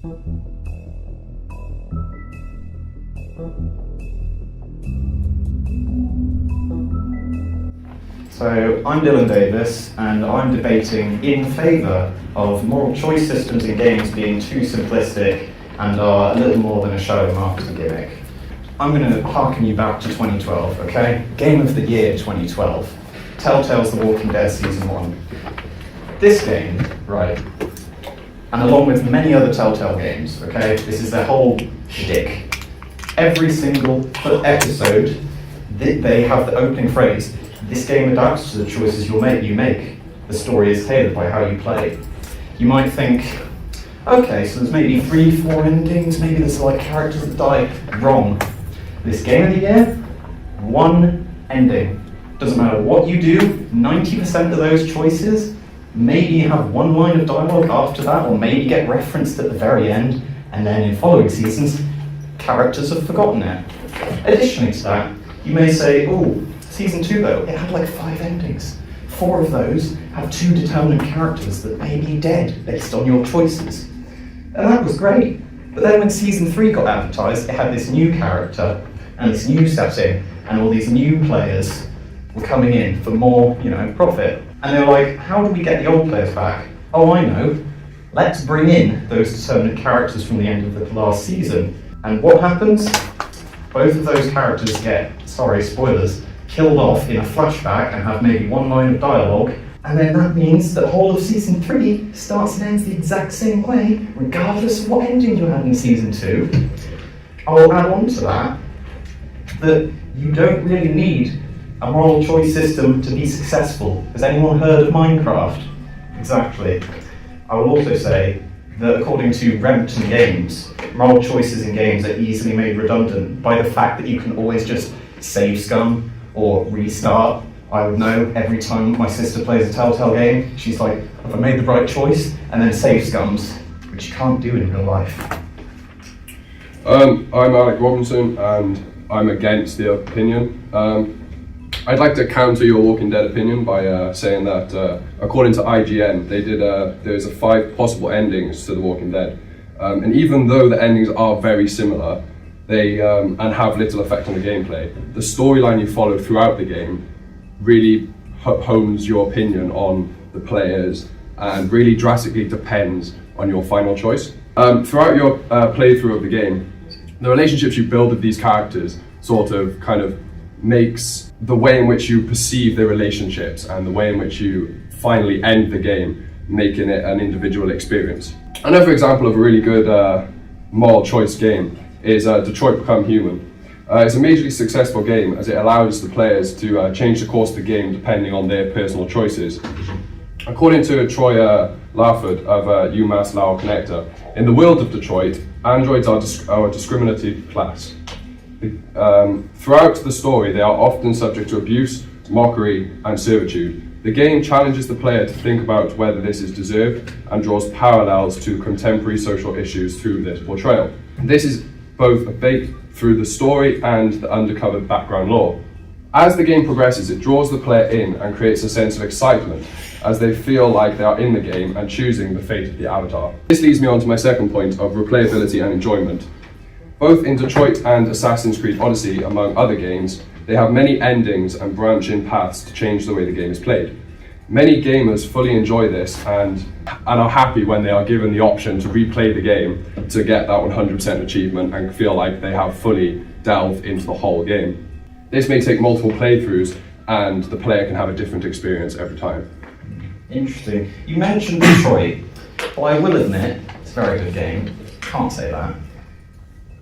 So I'm Dylan Davis, and I'm debating in favour of moral choice systems in games being too simplistic and are a little more than a shallow marketing gimmick. I'm going to harken you back to 2012, okay? Game of the Year 2012. Telltale's The Walking Dead Season 1. This game, right, and along with many other Telltale games, okay, this is their whole shtick. Every single episode, they have the opening phrase, "This game adapts to the choices you make. The story is tailored by how you play." You might think, okay, so there's maybe 3-4 endings, maybe there's like characters that die. Wrong. This Game of the Year, one ending. Doesn't matter what you do, 90% of those choices, maybe you have one line of dialogue after that, or maybe get referenced at the very end, and then in following seasons, characters have forgotten it. Additionally to that, you may say, oh, Season 2 though, it had like 5 endings. 4 of those have 2 determinant characters that may be dead based on your choices. And that was great. But then when Season 3 got advertised, it had this new character and this new setting, and all these new players were coming in for more, profit. And they were like, how do we get the old players back? Oh, I know. Let's bring in those determinant characters from the end of the last season. And what happens? Both of those characters get, sorry, spoilers, killed off in a flashback and have maybe one line of dialogue, and then that means that whole of Season 3 starts and ends the exact same way, regardless of what ending you had in Season 2. I will add on to that you don't really need a moral choice system to be successful. Has anyone heard of Minecraft? Exactly. I will also say that according to Rebuttal games, moral choices in games are easily made redundant by the fact that you can always just save scum or restart. I would know every time my sister plays a Telltale game, she's like, have I made the right choice? And then save scums, which you can't do in real life. I'm Alec Robinson, and I'm against the opinion. I'd like to counter your Walking Dead opinion by saying that according to IGN, there's 5 possible endings to The Walking Dead. And even though the endings are very similar, they and have little effect on the gameplay, the storyline you follow throughout the game really hones your opinion on the players and really drastically depends on your final choice. Throughout your playthrough of the game, the relationships you build with these characters sort of kind of makes the way in which you perceive the relationships and the way in which you finally end the game, making it an individual experience. Another example of a really good moral choice game is Detroit Become Human. It's a majorly successful game as it allows the players to change the course of the game depending on their personal choices. According to Troy Larford of UMass Lowell Connector, in the world of Detroit, androids are a discriminative class. Throughout the story, they are often subject to abuse, mockery, and servitude. The game challenges the player to think about whether this is deserved and draws parallels to contemporary social issues through this portrayal. This is both a bait through the story and the undercover background lore. As the game progresses, it draws the player in and creates a sense of excitement as they feel like they are in the game and choosing the fate of the avatar. This leads me on to my second point of replayability and enjoyment. Both in Detroit and Assassin's Creed Odyssey, among other games, they have many endings and branching paths to change the way the game is played. Many gamers fully enjoy this and are happy when they are given the option to replay the game to get that 100% achievement and feel like they have fully delved into the whole game. This may take multiple playthroughs and the player can have a different experience every time. Interesting. You mentioned Detroit. Well, I will admit, it's a very good game. Can't say that.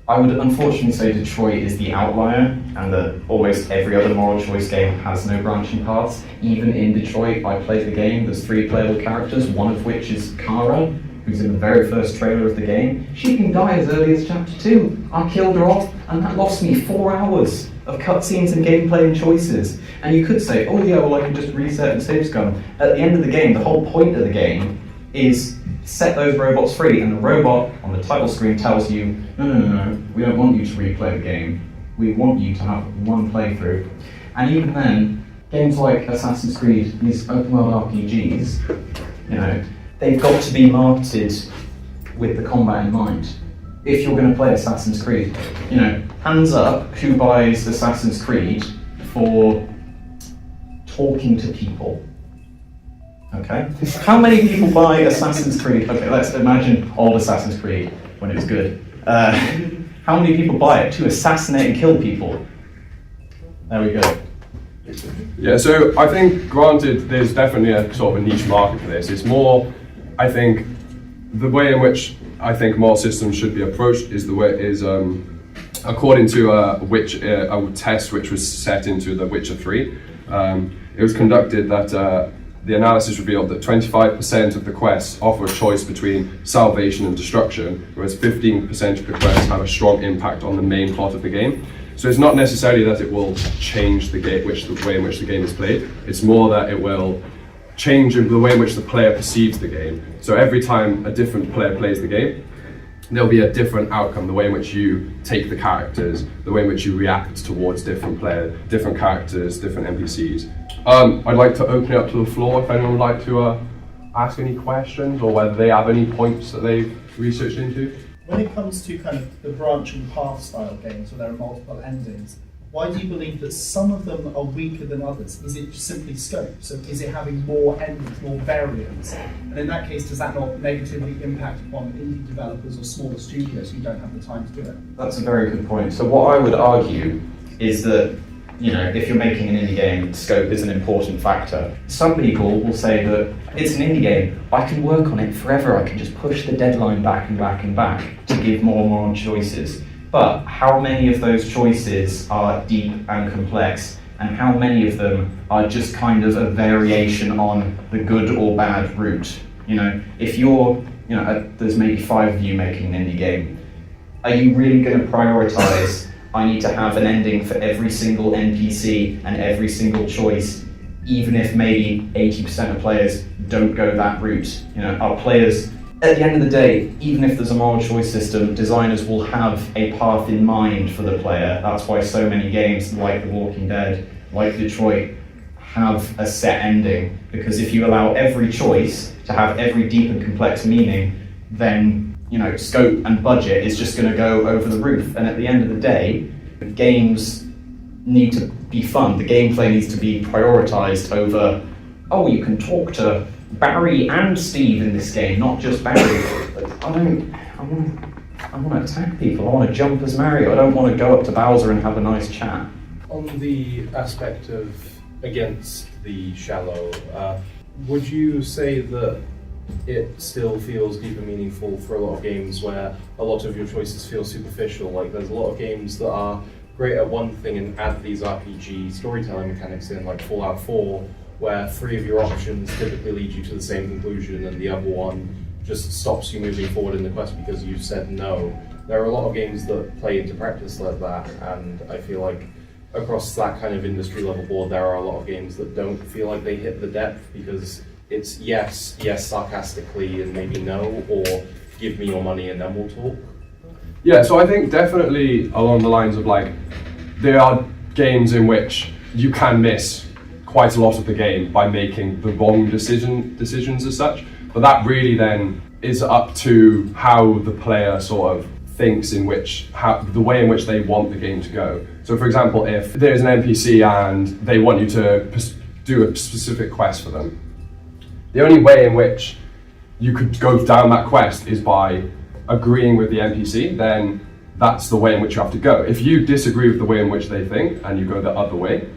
I would unfortunately say Detroit is the outlier, and that almost every other moral choice game has no branching paths. Even in Detroit, I played the game, there's 3 playable characters, one of which is Kara, who's in the very first trailer of the game. She can die as early as chapter 2. I killed her off, and that lost me 4 hours of cutscenes and gameplay and choices. And you could say, oh yeah, well I can just reset and save scum. At the end of the game, the whole point of the game is set those robots free, and the robot on the title screen tells you, no, we don't want you to replay the game. We want you to have one playthrough. And even then, games like Assassin's Creed, these open world RPGs, they've got to be marketed with the combat in mind. If you're going to play Assassin's Creed, hands up who buys Assassin's Creed for talking to people. Okay? How many people buy Assassin's Creed? Okay, let's imagine old Assassin's Creed when it was good. How many people buy it to assassinate and kill people? There we go. Yeah, so I think, granted, there's definitely a sort of a niche market for this. It's more, I think, the way in which I think more systems should be approached is according to a test which was set into The Witcher 3. It was conducted that the analysis revealed that 25% of the quests offer a choice between salvation and destruction, whereas 15% of the quests have a strong impact on the main plot of the game. So it's not necessarily that it will change the way in which the game is played. It's more that it will change the way in which the player perceives the game. So every time a different player plays the game, there'll be a different outcome, the way in which you take the characters, the way in which you react towards different characters, different NPCs. I'd like to open it up to the floor if anyone would like to ask any questions or whether they have any points that they've researched into. When it comes to kind of the branch and path style games where there are multiple endings, why do you believe that some of them are weaker than others? Is it simply scope? So is it having more endings, more variants? And in that case, does that not negatively impact upon indie developers or smaller studios who don't have the time to do it? That's a very good point. So what I would argue is that, if you're making an indie game, scope is an important factor. Some people will say that it's an indie game, I can work on it forever, I can just push the deadline back and back and back to give more and more choices. But how many of those choices are deep and complex, and how many of them are just kind of a variation on the good or bad route? If you're, there's maybe 5 of you making an indie game, are you really going to prioritize, I need to have an ending for every single NPC and every single choice, even if maybe 80% of players don't go that route? Our players, at the end of the day, even if there's a moral choice system, designers will have a path in mind for the player. That's why so many games like The Walking Dead, like Detroit, have a set ending. Because if you allow every choice to have every deep and complex meaning, then scope and budget is just going to go over the roof. And at the end of the day, games need to be fun. The gameplay needs to be prioritized over, you can talk to Barry and Steve in this game, not just Barry. I want to attack people. I want to jump as Mario. I don't want to go up to Bowser and have a nice chat. On the aspect of against the shallow, would you say that it still feels deep and meaningful for a lot of games where a lot of your choices feel superficial? Like there's a lot of games that are great at one thing and add these RPG storytelling mechanics in, like Fallout 4, where 3 of your options typically lead you to the same conclusion and the other one just stops you moving forward in the quest because you said no. There are a lot of games that play into practice like that, and I feel like across that kind of industry level board there are a lot of games that don't feel like they hit the depth because it's yes sarcastically and maybe no, or give me your money and then we'll talk. Yeah, so I think definitely along the lines of there are games in which you can miss quite a lot of the game by making the wrong decisions as such, but that really then is up to how the player sort of thinks the way in which they want the game to go. So for example, if there's an NPC and they want you to do a specific quest for them, the only way in which you could go down that quest is by agreeing with the NPC, then that's the way in which you have to go. If you disagree with the way in which they think and you go the other way,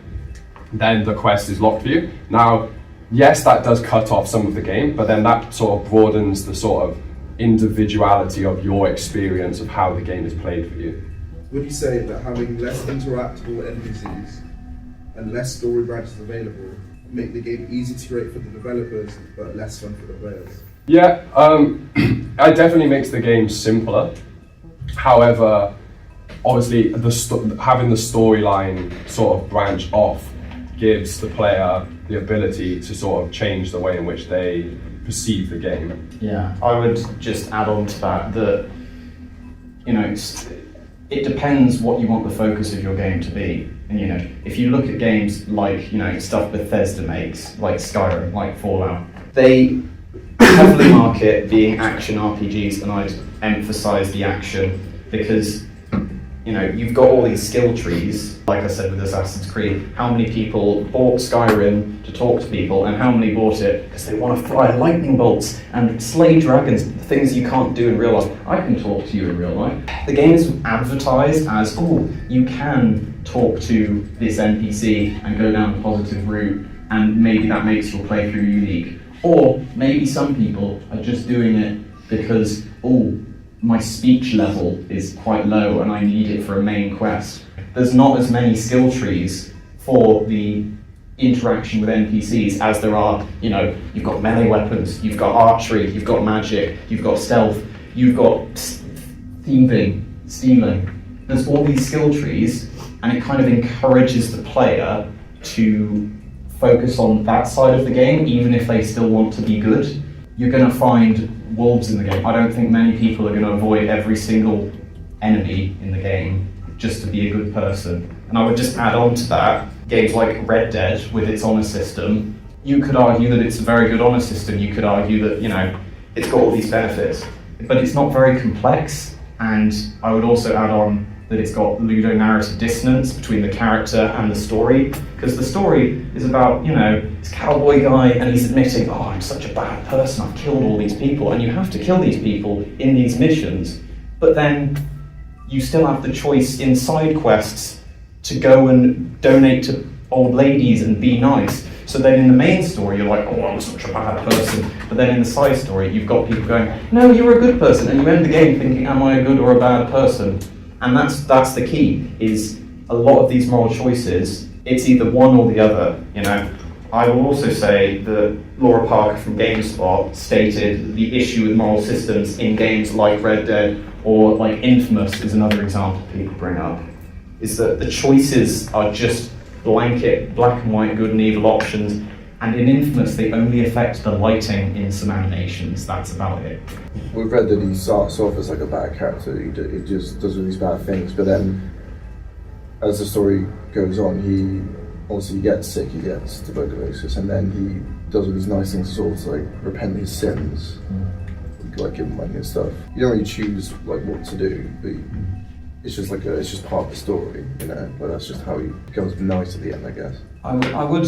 then the quest is locked for you. Now, yes, that does cut off some of the game, but then that sort of broadens the sort of individuality of your experience of how the game is played for you. Would you say that having less interactable NPCs and less story branches available make the game easy to create for the developers but less fun for the players? Yeah, it definitely makes the game simpler. However, obviously having the storyline sort of branch off gives the player the ability to sort of change the way in which they perceive the game. Yeah, I would just add on to that it depends what you want the focus of your game to be. And if you look at games like stuff Bethesda makes, like Skyrim, like Fallout, they heavily market being action RPGs, and I'd emphasise the action because you've got all these skill trees. Like I said with Assassin's Creed, how many people bought Skyrim to talk to people, and how many bought it because they want to fly lightning bolts and slay dragons, things you can't do in real life. I can talk to you in real life. The game is advertised as, you can talk to this NPC and go down the positive route, and maybe that makes your playthrough unique. Or maybe some people are just doing it because, my speech level is quite low and I need it for a main quest. There's not as many skill trees for the interaction with NPCs as there are, you've got melee weapons, you've got archery, you've got magic, you've got stealth, you've got thieving, stealing. There's all these skill trees, and it kind of encourages the player to focus on that side of the game, even if they still want to be good. You're going to find wolves in the game. I don't think many people are going to avoid every single enemy in the game just to be a good person. And I would just add on to that, games like Red Dead with its honor system, you could argue that it's a very good honor system. You could argue that, it's got all these benefits, but it's not very complex. And I would also add on that it's got ludonarrative dissonance between the character and the story, because the story is about, this cowboy guy, and he's admitting, I'm such a bad person, I've killed all these people, and you have to kill these people in these missions, but then you still have the choice in side quests to go and donate to old ladies and be nice. So then in the main story, you're like, I'm such a bad person. But then in the side story, you've got people going, no, you're a good person. And you end the game thinking, am I a good or a bad person? And that's the key, is a lot of these moral choices, it's either one or the other, I will also say that Laura Parker from GameSpot stated the issue with moral systems in games like Red Dead or like Infamous is another example people bring up, is that the choices are just blanket, black and white, good and evil options, and in Infamous they only affect the lighting in some animations, that's about it. With Red Dead, he starts off as like a bad character, he just does all these bad things, but then as the story goes on, he gets sick, he gets tuberculosis, and then he does all these nice things to sort of like repent his sins, like give him money and stuff. You don't really choose like what to do, but it's just part of the story, but that's just how he becomes nice at the end, I guess. I would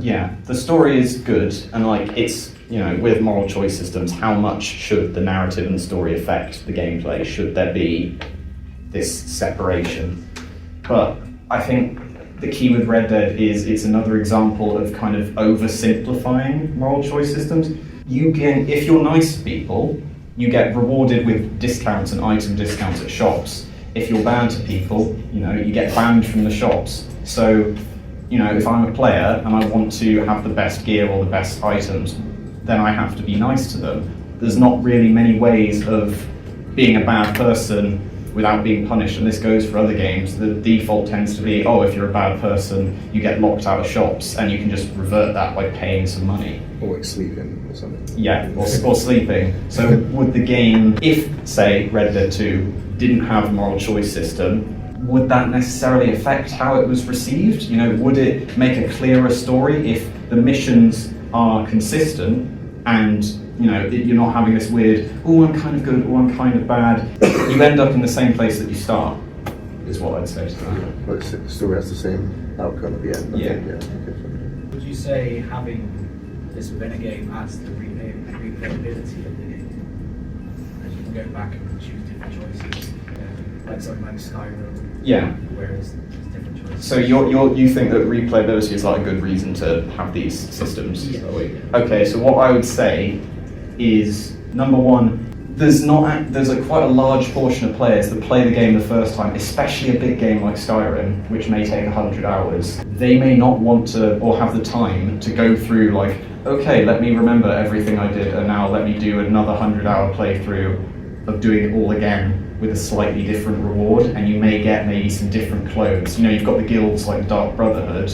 yeah, the story is good, and it's, with moral choice systems, how much should the narrative and the story affect the gameplay? Should there be this separation? But I think the key with Red Dead is it's another example of kind of oversimplifying moral choice systems. If you're nice to people, you get rewarded with discounts and item discounts at shops. If you're bad to people, you get banned from the shops. So, if I'm a player and I want to have the best gear or the best items, then I have to be nice to them. There's not really many ways of being a bad person without being punished, and this goes for other games. The default tends to be, if you're a bad person, you get locked out of shops, and you can just revert that by paying some money. Or like sleeping or something. Yeah, or sleeping. So would the game, if, say, Red Dead 2 didn't have a moral choice system, would that necessarily affect how it was received? Would it make a clearer story if the missions are consistent and you're not having this weird, I'm kind of good, I'm kind of bad. You end up in the same place that you start, is what I'd say to that. But the story has the same outcome at the end. I think. Would you say having this within a game adds to the replayability of the game? As you can go back and choose different choices, like something like Skyrim. Yeah. Whereas there's different choices. So you think that replayability is like a good reason to have these systems? Yeah. Okay, so what I would say is, number one, there's quite a large portion of players that play the game the first time, especially a big game like Skyrim, which may take 100 hours. They may not want to, or have the time to go through okay, let me remember everything I did, and now let me do another 100-hour playthrough of doing it all again with a slightly different reward, and you may get maybe some different clothes. You've got the guilds like Dark Brotherhood,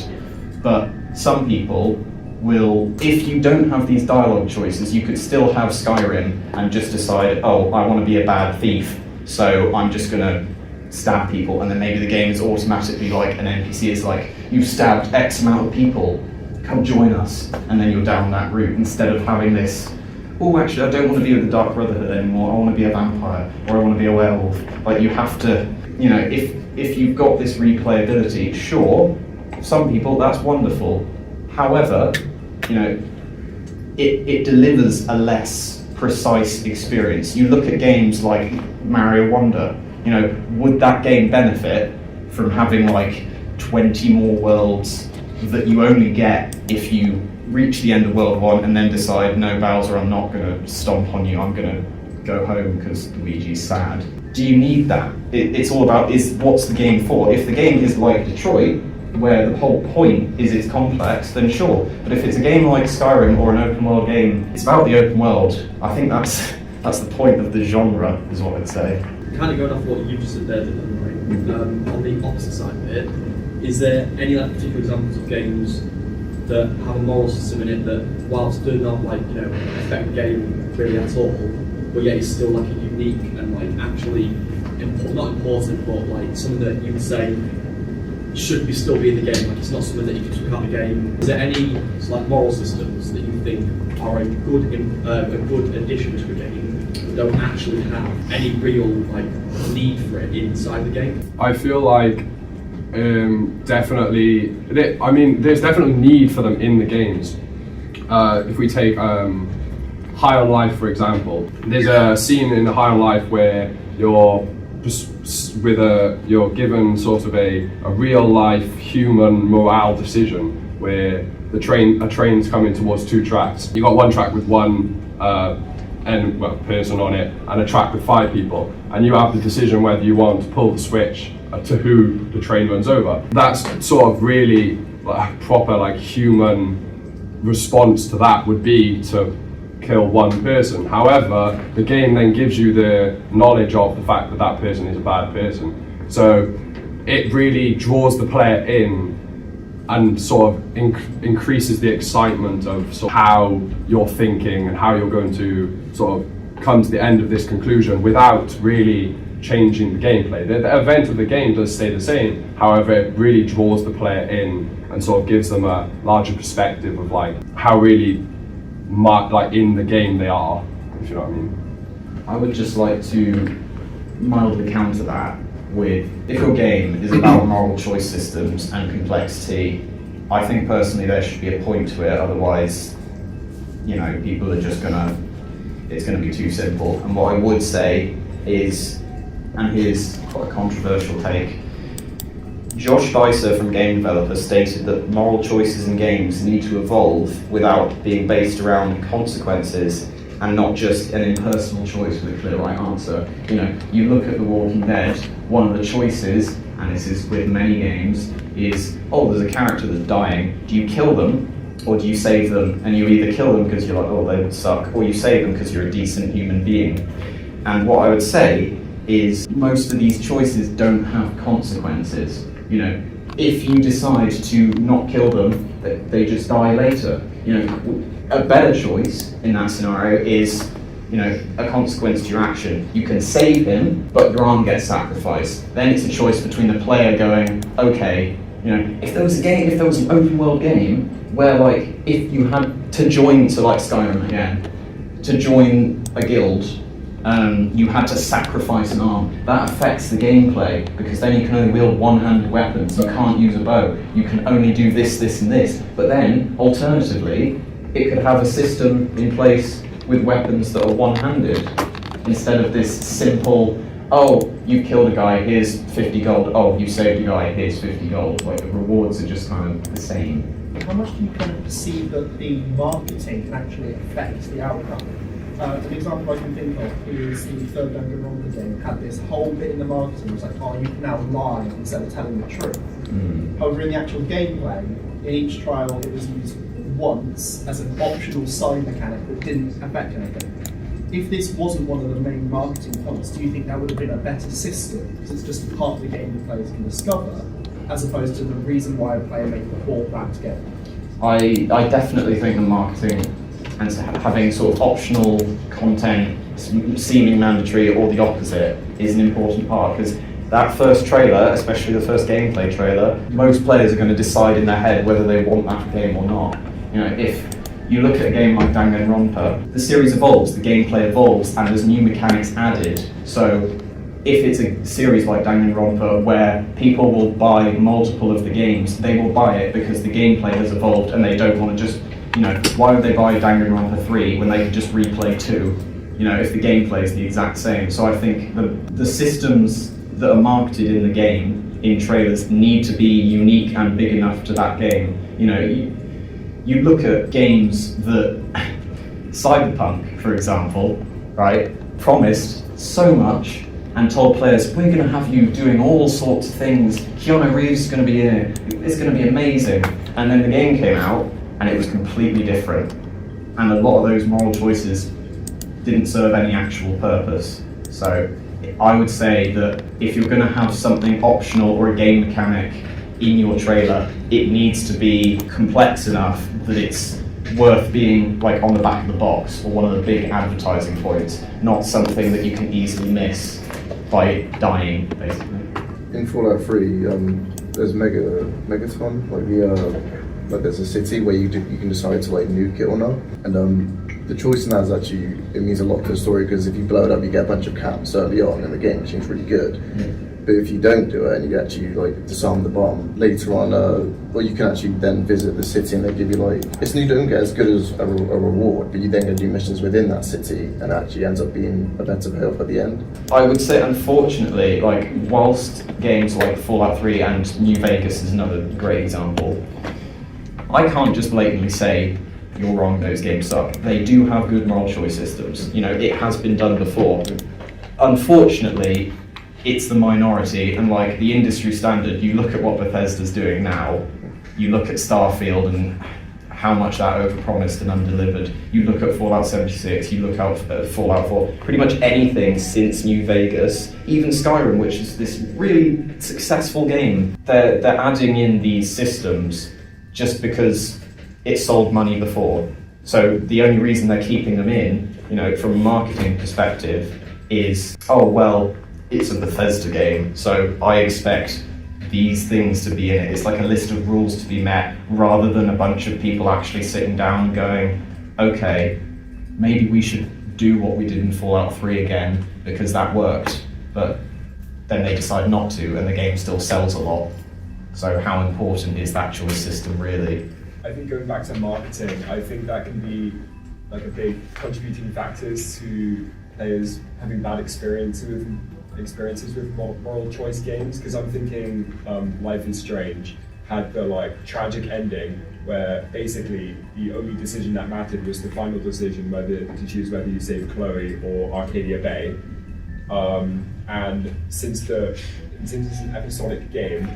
but some people will, if you don't have these dialogue choices, you could still have Skyrim and just decide, I want to be a bad thief, so I'm just going to stab people, and then maybe the game is automatically like an NPC is like, you've stabbed X amount of people, come join us, and then you're down that route, instead of having this oh, actually, I don't want to be with the Dark Brotherhood anymore. I want to be a vampire, or I want to be a werewolf. Like, you have to, you know, if you've got this replayability, sure, some people, that's wonderful. However, you know, it delivers a less precise experience. You look at games like Mario Wonder, you know, would that game benefit from having like 20 more worlds that you only get if you reach the end of World 1 and then decide, no, Bowser, I'm not going to stomp on you, I'm going to go home because Luigi's sad. Do you need that? It's all about what's the game for? If the game is like Detroit, where the whole point is it's complex, then sure. But if it's a game like Skyrim or an open world game, it's about the open world. I think that's the point of the genre, is what I'd say. Kind of going off what you just said there, Dylan, right? On the opposite side of it, is there any like particular examples of games that have a moral system in it that, whilst do not like, you know, affect the game really at all, but yet it's still like a unique and like actually not important, but like something that you would say should still be in the game, like it's not something that you can took out of the game. Is there any like moral systems that you think are a good addition to a game that don't actually have any real like need for it inside the game? I feel like definitely, I mean, there's definitely need for them in the games. If we take High on Life, for example, there's a scene in High on Life where you're given sort of a real life human morale decision where a train's coming towards two tracks. You've got one track with one person on it and a track with 5 people, and you have the decision whether you want to pull the switch to who the train runs over. That's sort of really like, proper like human response to that would be to kill one person. However, the game then gives you the knowledge of the fact that that person is a bad person. So it really draws the player in and sort of increases the excitement of sort of how you're thinking and how you're going to sort of come to the end of this conclusion without really changing the gameplay. The event of the game does stay the same, however it really draws the player in and sort of gives them a larger perspective of like how really like in the game they are, if you know what I mean. I would just like to mildly counter that with, if your game is about moral choice systems and complexity, I think personally there should be a point to it, otherwise, you know, people are just it's gonna be too simple. And what I would say is, and here's quite a controversial take, Josh Spicer from Game Developer stated that moral choices in games need to evolve without being based around consequences and not just an impersonal choice with a clear right answer. You know, you look at The Walking Dead, one of the choices, and this is with many games, is, oh, there's a character that's dying. Do you kill them or do you save them? And you either kill them because you're like, oh, they would suck, or you save them because you're a decent human being. And what I would say is most of these choices don't have consequences. You know, if you decide to not kill them, they just die later. You know, a better choice in that scenario is, you know, a consequence to your action. You can save him, but your arm gets sacrificed. Then it's a choice between the player going, okay, you know, if there was an open world game where like, if you had to join to like Skyrim again, to join a guild, you had to sacrifice an arm. That affects the gameplay because then you can only wield one-handed weapons. You can't use a bow. You can only do this, this, and this. But then, alternatively, it could have a system in place with weapons that are one-handed instead of this simple, oh, you killed a guy, here's 50 gold. Oh, you saved a guy, here's 50 gold. Like, the rewards are just kind of the same. How much do you kind of perceive that the marketing can actually affect the outcome? An example I can think of is the third Danganronpa game had this whole bit in the marketing, it was like, oh, you can now lie instead of telling the truth. However, in the actual gameplay, in each trial it was used once as an optional side mechanic that didn't affect anything. If this wasn't one of the main marketing points, do you think that would have been a better system? Because it's just a part of the game the players can discover, as opposed to the reason why a player may report back together. I definitely think the marketing and having sort of optional content seeming mandatory or the opposite is an important part, because that first trailer, especially the first gameplay trailer, most players are going to decide in their head whether they want that game or not. You know, you look at a game like Danganronpa, the series evolves, the gameplay evolves, and there's new mechanics added. So if it's a series like Danganronpa where people will buy multiple of the games, they will buy it because the gameplay has evolved and they don't want to just, why would they buy Danganronpa 3 when they can just replay 2? If the gameplay is the exact same. So I think the systems that are marketed in the game, in trailers, need to be unique and big enough to that game. You look at games that, Cyberpunk, for example, right, promised so much and told players, we're going to have you doing all sorts of things, Keanu Reeves is going to be in it, it's going to be amazing. And then the game came out and it was completely different. And a lot of those moral choices didn't serve any actual purpose. So I would say that if you're going to have something optional or a game mechanic in your trailer, it needs to be complex enough that it's worth being on the back of the box or one of the big advertising points, not something that you can easily miss by dying, basically. In Fallout 3, there's Megaton, there's a city where you can decide to nuke it or not, and the choice in that is actually, it means a lot to the story, because if you blow it up you get a bunch of camps early on in the game, which seems really good. But if you don't do it and you actually disarm the bomb later on, you can actually then visit the city and they give you you don't get as good as a reward, but you then go do missions within that city and it actually ends up being a better payoff at the end. I would say, unfortunately, whilst games like Fallout 3 and New Vegas is another great example, I can't just blatantly say, you're wrong, those games suck. They do have good moral choice systems. It has been done before. Unfortunately, it's the minority, and the industry standard, you look at what Bethesda's doing now, you look at Starfield and how much that overpromised and undelivered, you look at Fallout 76, you look at Fallout 4, pretty much anything since New Vegas, even Skyrim, which is this really successful game, they're adding in these systems just because it sold money before. So the only reason they're keeping them in, from a marketing perspective, is, it's a Bethesda game, so I expect these things to be in it. It's like a list of rules to be met, rather than a bunch of people actually sitting down and going, okay, maybe we should do what we did in Fallout 3 again, because that worked. But then they decide not to, and the game still sells a lot. So how important is that choice system really? I think going back to marketing, I think that can be a big contributing factors to players having bad experiences with moral choice games. Because I'm thinking Life is Strange had the tragic ending where basically the only decision that mattered was the final decision whether you save Chloe or Arcadia Bay. And since it's an episodic game,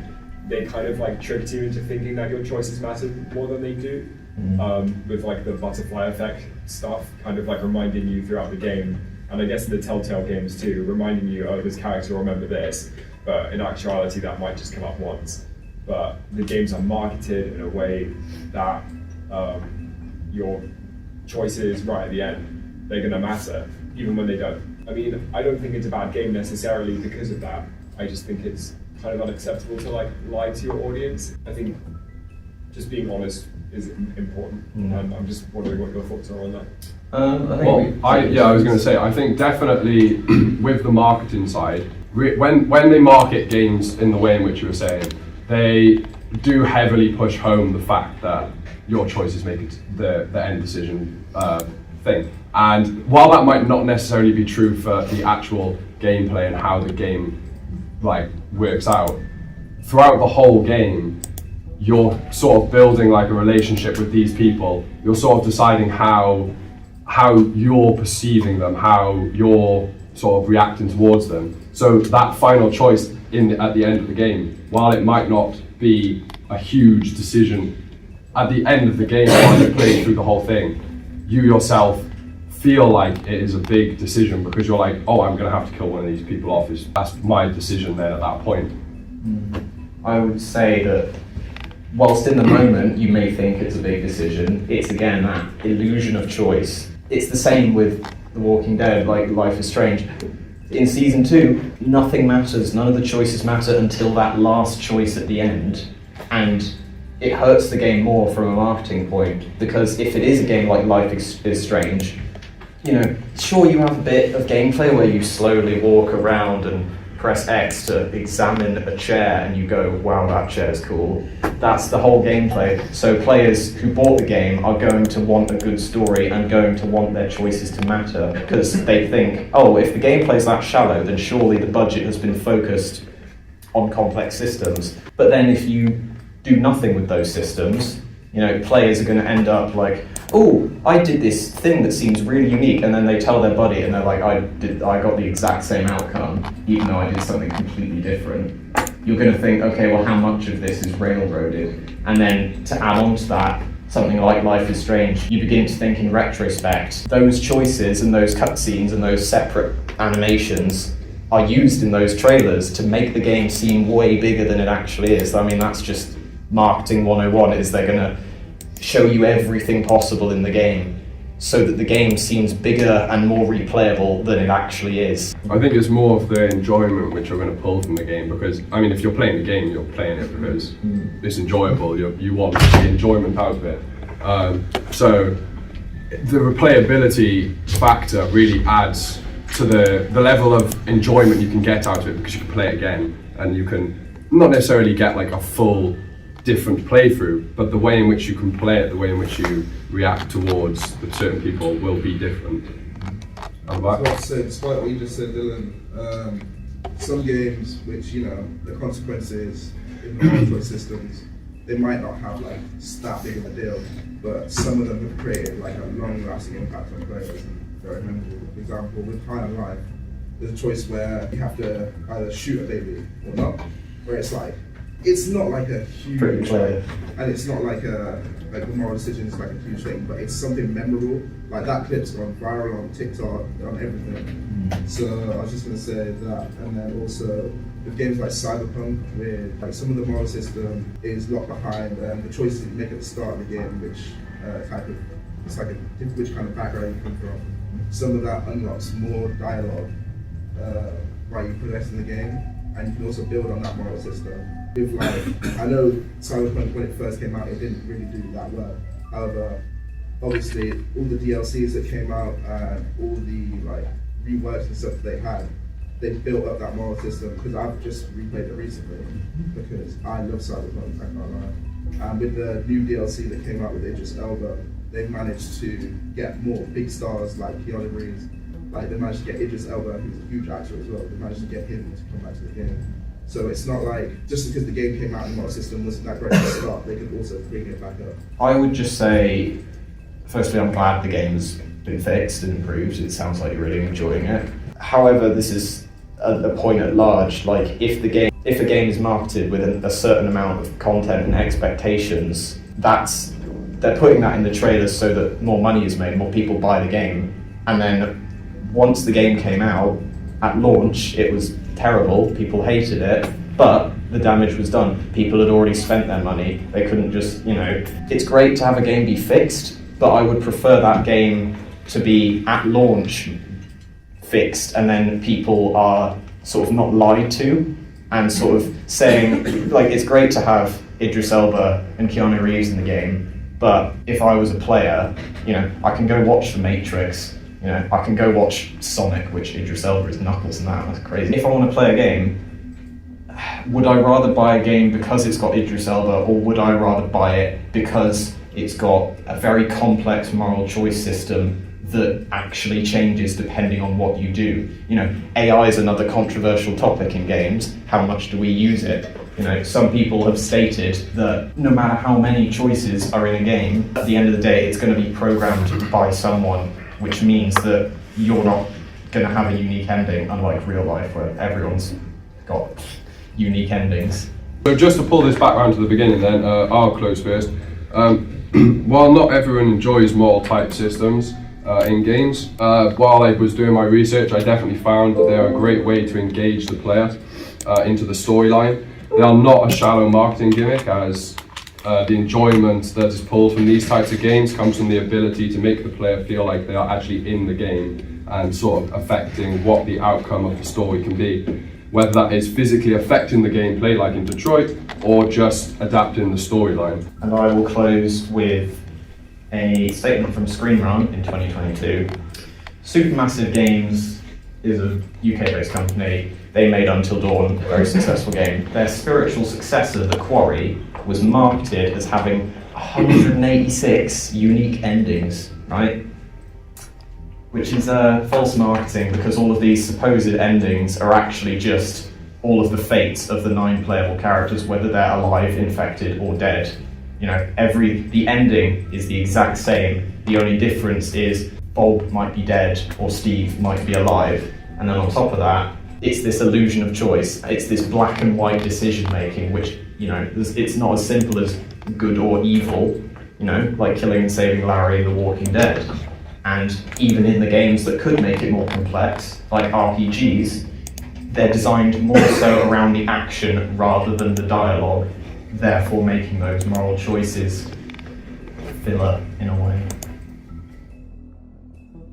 they kind of tricked you into thinking that your choices matter more than they do, with the butterfly effect stuff, kind of reminding you throughout the game, and I guess the Telltale games too, reminding you, this character will remember this, but in actuality that might just come up once. But the games are marketed in a way that your choices right at the end, they're going to matter, even when they don't. I mean, I don't think it's a bad game necessarily because of that. I just think it's kind of unacceptable to lie to your audience. I think just being honest is important, and I'm just wondering what your thoughts are on that. I was going to say, I think definitely with the marketing side, when they market games in the way in which you were saying, they do heavily push home the fact that your choices make it the end decision thing. And while that might not necessarily be true for the actual gameplay and how the game works out, throughout the whole game you're sort of building a relationship with these people. You're sort of deciding how you're perceiving them, how you're sort of reacting towards them. So that final choice at the end of the game, while it might not be a huge decision, at the end of the game, while you're playing through the whole thing, you yourself feel like it is a big decision, because you're I'm going to have to kill one of these people off. That's my decision then at that point. I would say that whilst in the moment you may think it's a big decision, it's again that illusion of choice. It's the same with The Walking Dead, Life is Strange. In season 2, nothing matters, none of the choices matter until that last choice at the end. And it hurts the game more from a marketing point, because if it is a game like Life is Strange, you know, sure, you have a bit of gameplay where you slowly walk around and press X to examine a chair and you go, wow, that chair's cool. That's the whole gameplay. So players who bought the game are going to want a good story and going to want their choices to matter, because they think, oh, if the gameplay's that shallow, then surely the budget has been focused on complex systems. But then if you do nothing with those systems, you know, players are going to end up like, oh, I did this thing that seems really unique, and then they tell their buddy and they're like, I got the exact same outcome, even though I did something completely different. You're going to think, okay, well, how much of this is railroaded? And then to add on to that, something like Life is Strange, you begin to think in retrospect, those choices and those cutscenes and those separate animations are used in those trailers to make the game seem way bigger than it actually is. I mean, that's just marketing 101, is they're going to show you everything possible in the game so that the game seems bigger and more replayable than it actually is. I think it's more of the enjoyment which you're going to pull from the game, because, I mean, if you're playing the game, you're playing it because it's enjoyable, you want the enjoyment out of it. So the replayability factor really adds to the level of enjoyment you can get out of it, because you can play it again and you can not necessarily get like a full different playthrough, but the way in which you can play it, the way in which you react towards the certain people will be different. Despite what you just said, Dylan, some games which, you know, the consequences in the multiplayer systems, they might not have like that big of a deal, but some of them have created like a long-lasting impact on players and very memorable. For example, with High on Life, there's a choice where you have to either shoot a baby or not, where it's like, it's not like a huge, and it's not like the moral decision is like a huge thing, but it's something memorable. Like that clip's gone viral on TikTok, on everything. So I was just gonna say that, and then also with games like Cyberpunk, where like some of the moral system is locked behind the choices you make at the start of the game, which which kind of background you come from. Some of that unlocks more dialogue while you progress in the game, and you can also build on that moral system. With like, I know Cyberpunk when it first came out, it didn't really do that well. However, obviously all the DLCs that came out and all the like reworks and stuff that they had, they built up that moral system, because I've just replayed it recently because I love Cyberpunk, I can't lie. And with the new DLC that came out with Idris Elba, they've managed to get more big stars like Keanu Reeves. Like they managed to get Idris Elba, who's a huge actor as well, they managed to get him to come back to the game. So it's not like, just because the game came out and the moral system wasn't that great at the start, they could also bring it back up. I would just say, firstly, I'm glad the game's been fixed and improved. It sounds like you're really enjoying it. However, this is a point at large. Like, if a game is marketed with a certain amount of content and expectations, they're putting that in the trailers so that more money is made, more people buy the game, and then once the game came out, at launch, it was terrible, people hated it, but the damage was done. People had already spent their money, they couldn't just, you know, it's great to have a game be fixed, but I would prefer that game to be at launch fixed, and then people are sort of not lied to, and sort of saying, like, it's great to have Idris Elba and Keanu Reeves in the game, but if I was a player, you know, I can go watch The Matrix, you know, I can go watch Sonic, which Idris Elba is Knuckles and that's crazy. If I want to play a game, would I rather buy a game because it's got Idris Elba, or would I rather buy it because it's got a very complex moral choice system that actually changes depending on what you do? You know, AI is another controversial topic in games. How much do we use it? You know, some people have stated that no matter how many choices are in a game, at the end of the day, it's going to be programmed by someone, which means that you're not going to have a unique ending, unlike real life where everyone's got unique endings. So just to pull this back around to the beginning then, I'll close first. While not everyone enjoys moral type systems in games, while I was doing my research, I definitely found that they are a great way to engage the player into the storyline. They are not a shallow marketing gimmick, as the enjoyment that is pulled from these types of games comes from the ability to make the player feel like they are actually in the game and sort of affecting what the outcome of the story can be. whether that is physically affecting the gameplay like in Detroit or just adapting the storyline. And I will close with a statement from Screenrun in 2022. Supermassive Games is a UK-based company. They made Until Dawn a very successful game. Their spiritual successor, The Quarry, was marketed as having 186 unique endings, right? Which is false marketing, because all of these supposed endings are actually just all of the fates of the 9 playable characters, whether they're alive, infected, or dead. You know, the ending is the exact same. The only difference is Bob might be dead or Steve might be alive. And then on top of that, it's this illusion of choice. It's this black and white decision making, which, you know, it's not as simple as good or evil, you know, like killing and saving Larry in The Walking Dead. And even in the games that could make it more complex, like RPGs, they're designed more so around the action rather than the dialogue, therefore making those moral choices filler in a way.